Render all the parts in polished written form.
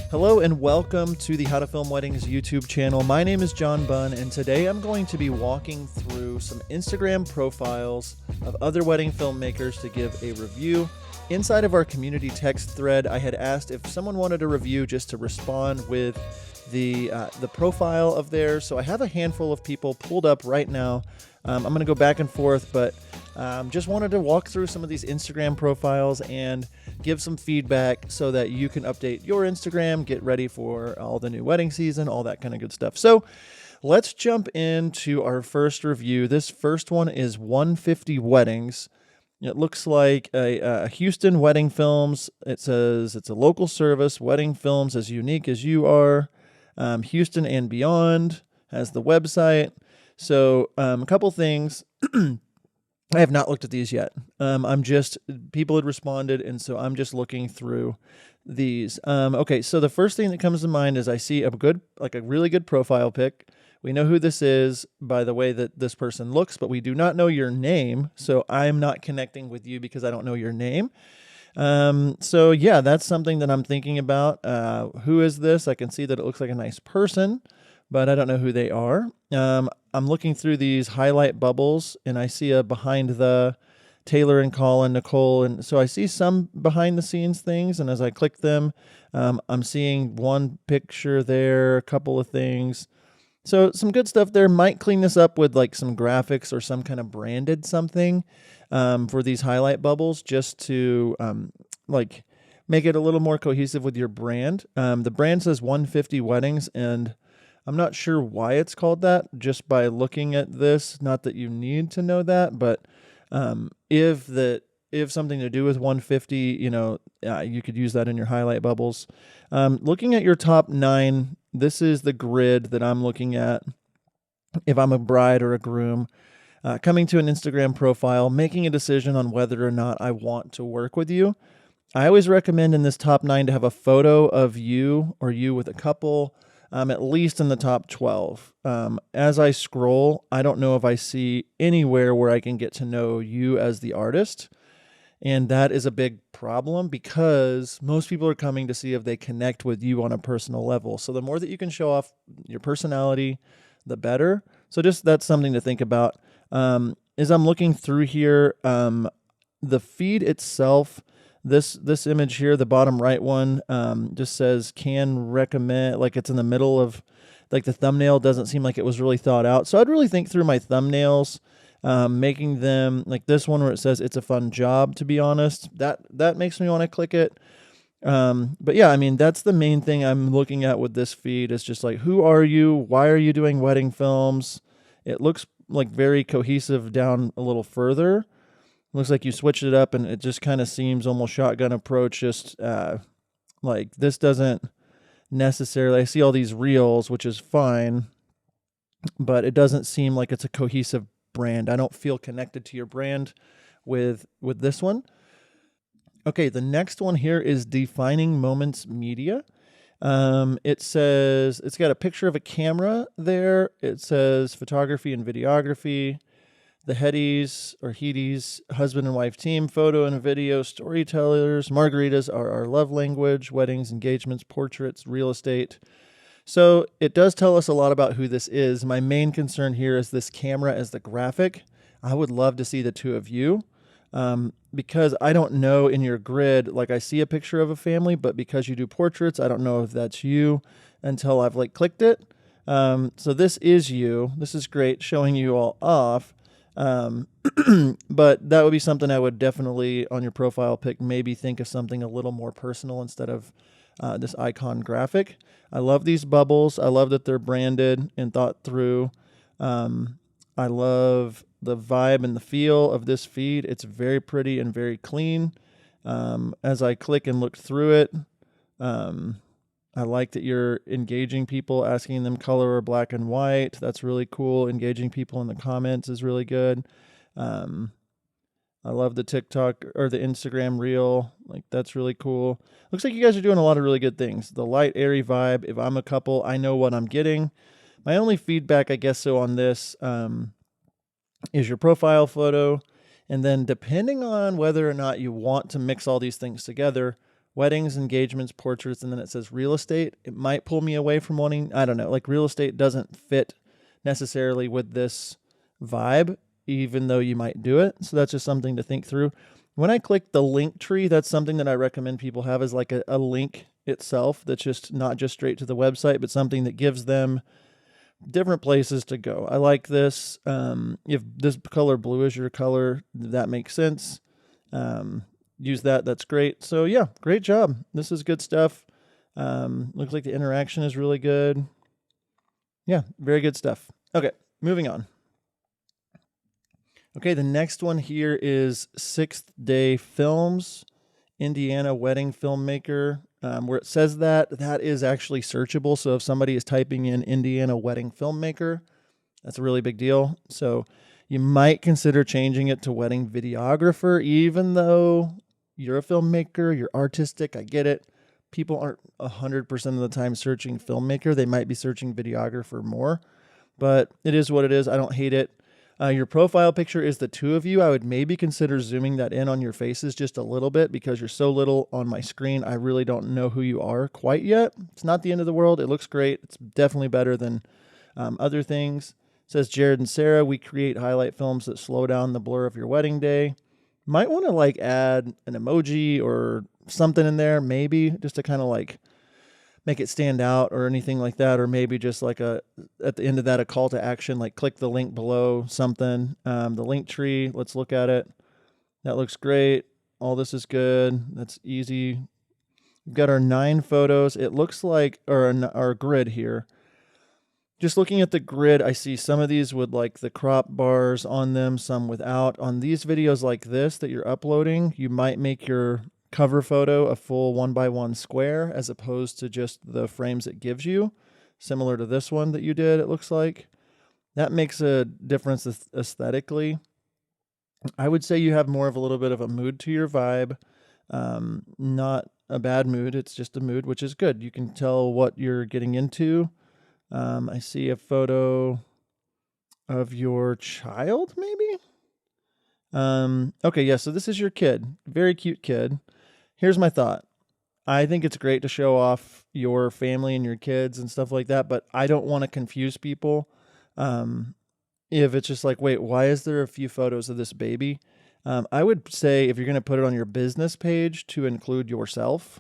Hello and welcome to the How to Film Weddings YouTube channel. My name is John Bunn, and today I'm going to be walking through some Instagram profiles of other wedding filmmakers to give a review. Inside of our community text thread, I had asked if someone wanted a review just to respond with the profile of theirs. So I have a handful of people pulled up right now. I'm going to go back and forth, but just wanted to walk through some of these Instagram profiles and give some feedback so that you can update your Instagram, get ready for all the new wedding season, all that kind of good stuff. So let's jump into our first review. This first one is 150 Weddings. It looks like a Houston Wedding Films. It says it's a local service, wedding films as unique as you are. Houston and beyond has the website. So a couple things. I have not looked at these yet. People had responded, and so I'm just looking through these. Okay, so the first thing that comes to mind is I see a really good profile pic. We know who this is by the way that this person looks, but we do not know your name. So I'm not connecting with you because I don't know your name. So yeah, that's something that I'm thinking about. Who is this? I can see that it looks like a nice person, but I don't know who they are. I'm looking through these highlight bubbles, and I see a behind the Taylor and Colin, Nicole, and so I see some behind the scenes things, and as I click them, I'm seeing one picture there, a couple of things. So some good stuff there. Might clean this up with like some graphics or some kind of branded something for these highlight bubbles, just to like make it a little more cohesive with your brand. The brand says 150 Weddings, and I'm not sure why it's called that just by looking at this. Not that you need to know that, but if something to do with 150, you could use that in your highlight bubbles. Looking at your top 9, this is the grid that I'm looking at. If I'm a bride or a groom, coming to an Instagram profile, making a decision on whether or not I want to work with you. I always recommend in this top 9 to have a photo of you or you with a couple, at least in the top 12. As I scroll, I don't know if I see anywhere where I can get to know you as the artist. And that is a big problem because most people are coming to see if they connect with you on a personal level. So the more that you can show off your personality, the better. So just that's something to think about. As I'm looking through here, the feed itself, this image here, the bottom right one, just says can recommend, like it's in the middle of, like the thumbnail doesn't seem like it was really thought out. So I'd really think through my thumbnails, making them like this one where it says it's a fun job, to be honest. That makes me want to click it. But yeah, I mean, that's the main thing I'm looking at with this feed is just like, who are you? Why are you doing wedding films? It looks like very cohesive down a little further. Looks like you switched it up, and it just kind of seems almost shotgun approach. Just like this doesn't necessarily. I see all these reels, which is fine, but it doesn't seem like it's a cohesive brand. I don't feel connected to your brand with this one. Okay, the next one here is Defining Moments Media. It says it's got a picture of a camera there. It says photography and videography. The Headies or Headies, husband and wife team, photo and video, storytellers, margaritas are our love language, weddings, engagements, portraits, real estate. So it does tell us a lot about who this is. My main concern here is this camera as the graphic. I would love to see the two of you because I don't know in your grid, like I see a picture of a family, but because you do portraits, I don't know if that's you until I've like clicked it. So this is you. This is great, showing you all off. But that would be something I would definitely on your profile pic, maybe think of something a little more personal instead of this icon graphic. I love these bubbles. I love that they're branded and thought through. I love the vibe and the feel of this feed. It's very pretty and very clean. As I click and look through it, I like that you're engaging people, asking them color or black and white. That's really cool. Engaging people in the comments is really good. I love the TikTok or the Instagram reel. Like that's really cool. Looks like you guys are doing a lot of really good things. The light, airy vibe. If I'm a couple, I know what I'm getting. My only feedback, I guess, so on this is your profile photo. And then depending on whether or not you want to mix all these things together, weddings, engagements, portraits, and then it says real estate. It might pull me away from wanting, I don't know, like real estate doesn't fit necessarily with this vibe, even though you might do it. So that's just something to think through. When I click the link tree, that's something that I recommend people have as like a link itself that's just not just straight to the website, but something that gives them different places to go. I like this. If this color blue is your color, that makes sense. Use that. That's great. So yeah, great job. This is good stuff. Looks like the interaction is really good. Yeah, very good stuff. Okay, moving on. Okay, the next one here is Sixth Day Films, Indiana wedding filmmaker. Where it says that is actually searchable. So if somebody is typing in Indiana wedding filmmaker, that's a really big deal. So you might consider changing it to wedding videographer, even though you're a filmmaker, you're artistic. I get it. People aren't 100% of the time searching filmmaker. They might be searching videographer more, but it is what it is. I don't hate it. Your profile picture is the two of you. I would maybe consider zooming that in on your faces just a little bit because you're so little on my screen. I really don't know who you are quite yet. It's not the end of the world. It looks great. It's definitely better than other things. It says Jared and Sarah, we create highlight films that slow down the blur of your wedding day. Might want to like add an emoji or something in there, maybe just to kind of like make it stand out or anything like that, or maybe just like at the end of that, a call to action, like click the link below something. The link tree, let's look at it. That looks great. All this is good. That's easy. We've got our 9 photos. It looks like, or our grid here. Just looking at the grid, I see some of these with like the crop bars on them, some without. On these videos like this that you're uploading, you might make your cover photo a full 1x1 square as opposed to just the frames it gives you, similar to this one that you did, it looks like. That makes a difference aesthetically. I would say you have more of a little bit of a mood to your vibe. Not a bad mood, it's just a mood, which is good. You can tell what you're getting into. I see a photo of your child, maybe? Okay, yeah, so this is your kid. Very cute kid. Here's my thought. I think it's great to show off your family and your kids and stuff like that, but I don't want to confuse people. If it's just like, wait, why is there a few photos of this baby? I would say if you're going to put it on your business page to include yourself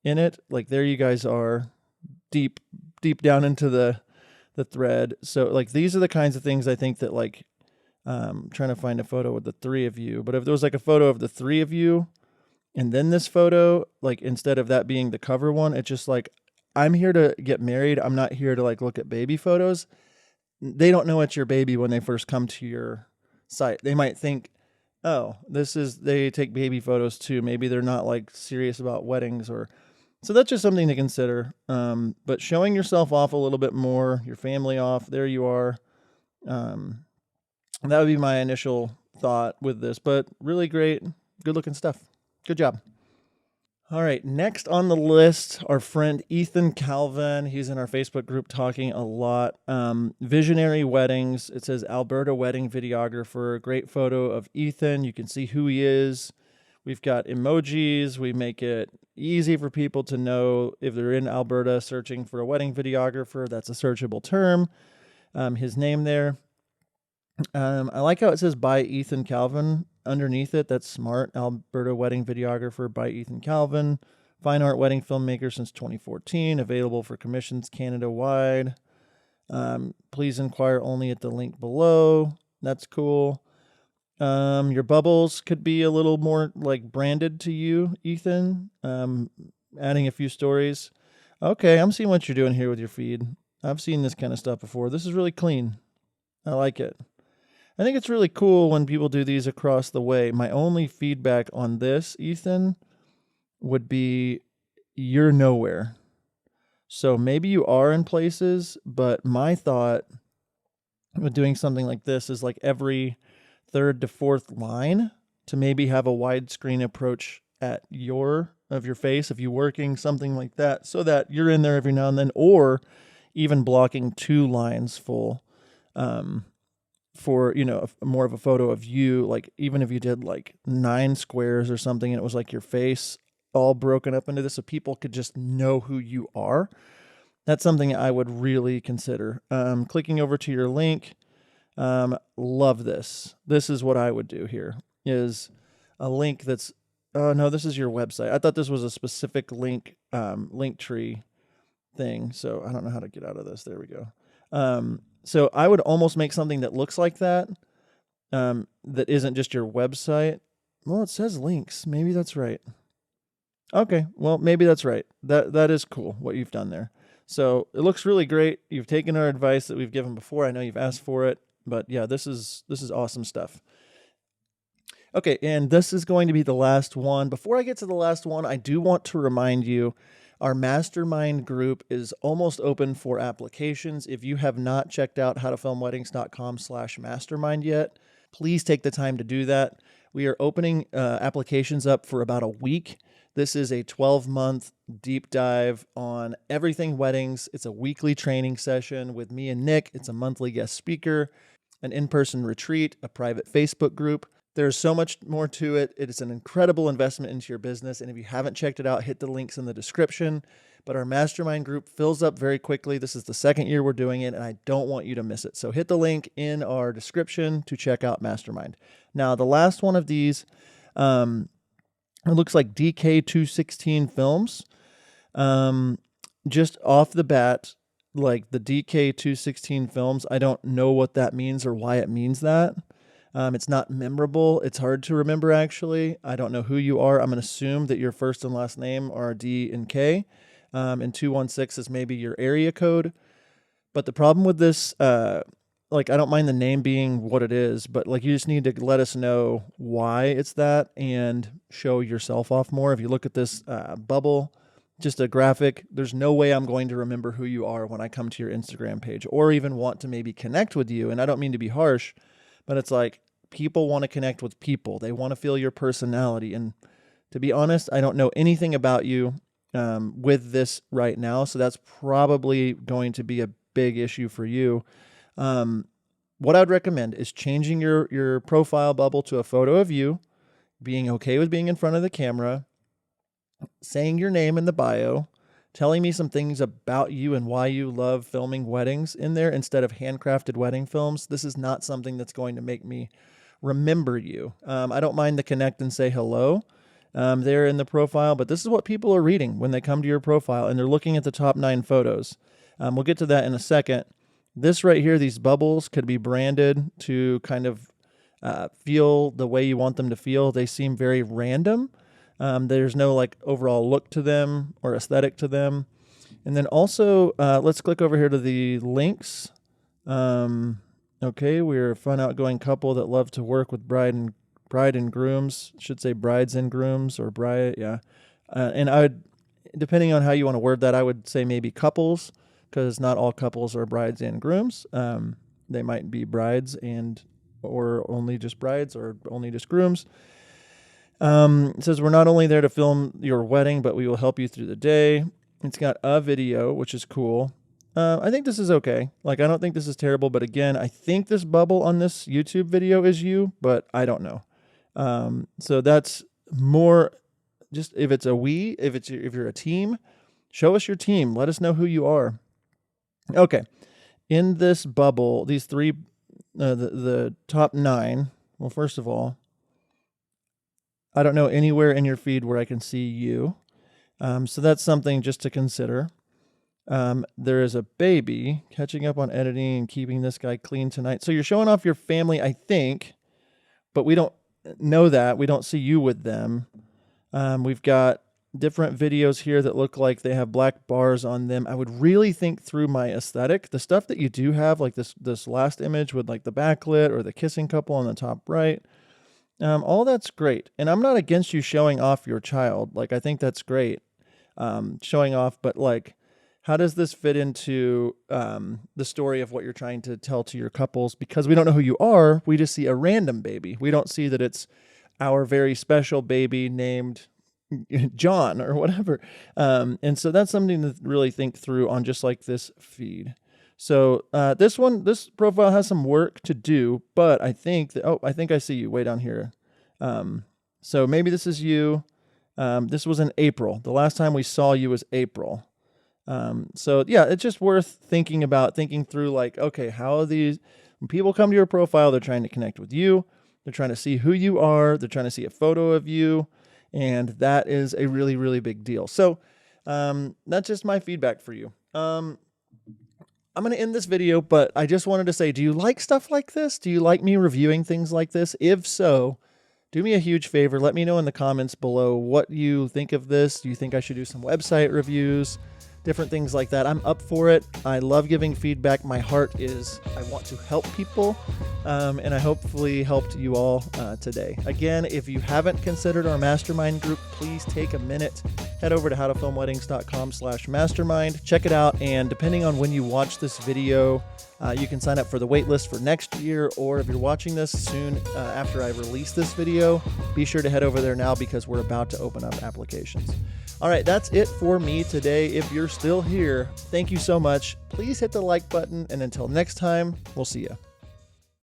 in it, like there you guys are deep down into the thread. So like these are the kinds of things I think that like trying to find a photo with the 3 of you. But if there was like a photo of the 3 of you and then this photo, like instead of that being the cover one, it's just like, I'm here to get married. I'm not here to like look at baby photos. They don't know it's your baby when they first come to your site. They might think, oh, they take baby photos too. Maybe they're not like serious about weddings or, so that's just something to consider. But showing yourself off a little bit more, your family off, there you are. That would be my initial thought with this, but really great, good looking stuff. Good job. All right, next on the list, our friend Ethan Calvin. He's in our Facebook group talking a lot. Visionary Weddings. It says Alberta wedding videographer. Great photo of Ethan. You can see who he is. We've got emojis. We make it easy for people to know if they're in Alberta searching for a wedding videographer. That's a searchable term. His name there. I like how it says by Ethan Calvin underneath it. That's smart. Alberta wedding videographer by Ethan Calvin. Fine art wedding filmmaker since 2014. Available for commissions Canada-wide. Please inquire only at the link below. That's cool. Your bubbles could be a little more like branded to you, Ethan. Adding a few stories. Okay, I'm seeing what you're doing here with your feed. I've seen this kind of stuff before. This is really clean. I like it. I think it's really cool when people do these across the way. My only feedback on this, Ethan, would be you're nowhere. So maybe you are in places, but my thought with doing something like this is like every 3rd to 4th line to maybe have a widescreen approach of your face if you're working, something like that, so that you're in there every now and then, or even blocking 2 lines full. For, more of a photo of you, like even if you did like 9 squares or something and it was like your face, all broken up into this so people could just know who you are. That's something I would really consider. Clicking over to your link. Love this. This is what I would do here, is a link that's, oh no, this is your website. I thought this was a specific link, link tree thing. So I don't know how to get out of this. There we go. So I would almost make something that looks like that, that isn't just your website. Well, it says links. Maybe that's right. Okay. Well, maybe that's right. That is cool what you've done there. So it looks really great. You've taken our advice that we've given before. I know you've asked for it, but yeah, this is awesome stuff. Okay, and this is going to be the last one. Before I get to the last one, I do want to remind you our mastermind group is almost open for applications. If you have not checked out howtofilmweddings.com/mastermind yet, please take the time to do that. We are opening applications up for about a week. This is a 12-month deep dive on everything weddings. It's a weekly training session with me and Nick. It's a monthly guest speaker, an in-person retreat, a private Facebook group. There's so much more to it. It is an incredible investment into your business. And if you haven't checked it out, hit the links in the description. But our mastermind group fills up very quickly. This is the second year we're doing it, and I don't want you to miss it. So hit the link in our description to check out Mastermind. Now, the last one of these, it looks like DK216 Films. Just off the bat, like the DK216 Films, I don't know what that means or why it means that. It's not memorable. It's hard to remember, actually. I don't know who you are. I'm going to assume that your first and last name are D and K, and 216 is maybe your area code. But the problem with this, like, I don't mind the name being what it is, but like, you just need to let us know why it's that and show yourself off more. If you look at this bubble, just a graphic, there's no way I'm going to remember who you are when I come to your Instagram page or even want to maybe connect with you. And I don't mean to be harsh, but it's like, people want to connect with people. They want to feel your personality. And to be honest, I don't know anything about you with this right now. So that's probably going to be a big issue for you. What I'd recommend is changing your profile bubble to a photo of you, being okay with being in front of the camera, saying your name in the bio, telling me some things about you and why you love filming weddings in there instead of handcrafted wedding films. This is not something that's going to make me remember you. I don't mind the connect and say hello there in the profile, but this is what people are reading when they come to your profile and they're looking at the top 9 photos. We'll get to that in a second. This right here, these bubbles could be branded to kind of feel the way you want them to feel. They seem very random. There's no like overall look to them or aesthetic to them. And then also, let's click over here to the links. Okay, we're a fun, outgoing couple that love to work with bride and grooms. Should say brides and grooms or bride, yeah. And I would, depending on how you want to word that, I would say maybe couples, because not all couples are brides and grooms. They might be brides or only just brides or only just grooms. It says, we're not only there to film your wedding, but we will help you through the day. It's got a video, which is cool. I think this is okay. Like, I don't think this is terrible, but again, I think this bubble on this YouTube video is you, but I don't know. So that's more just if it's a we, if you're a team, show us your team. Let us know who you are. Okay. In this bubble, these three, the top 9, well, first of all, I don't know anywhere in your feed where I can see you. So that's something just to consider. There is a baby catching up on editing and keeping this guy clean tonight. So you're showing off your family, I think, but we don't know that. We don't see you with them. We've got different videos here that look like they have black bars on them. I would really think through my aesthetic. The stuff that you do have, like this last image with like the backlit or the kissing couple on the top right, all that's great. And I'm not against you showing off your child. Like, I think that's great, showing off, but like, how does this fit into the story of what you're trying to tell to your couples? Because we don't know who you are. We just see a random baby. We don't see that it's our very special baby named John or whatever. And so that's something to really think through on just like this feed. So this profile has some work to do, but I think that, I think I see you way down here. So maybe this is you. This was in April. The last time we saw you was April. So yeah, it's just worth thinking through like, okay, how are these, when people come to your profile, they're trying to connect with you. They're trying to see who you are. They're trying to see a photo of you. And that is a really, really big deal. So, that's just my feedback for you. I'm going to end this video, but I just wanted to say, do you like stuff like this? Do you like me reviewing things like this? If so, do me a huge favor. Let me know in the comments below what you think of this. Do you think I should do some website reviews? Different things like that. I'm up for it. I love giving feedback. My heart is I want to help people, and I hopefully helped you all today. Again, if you haven't considered our mastermind group, please take a minute. Head over to howtofilmweddings.com/mastermind. Check it out, and depending on when you watch this video, you can sign up for the wait list for next year, or if you're watching this soon after I release this video, be sure to head over there now because we're about to open up applications. All right, that's it for me today. If you're still here, thank you so much. Please hit the like button, and until next time, we'll see you.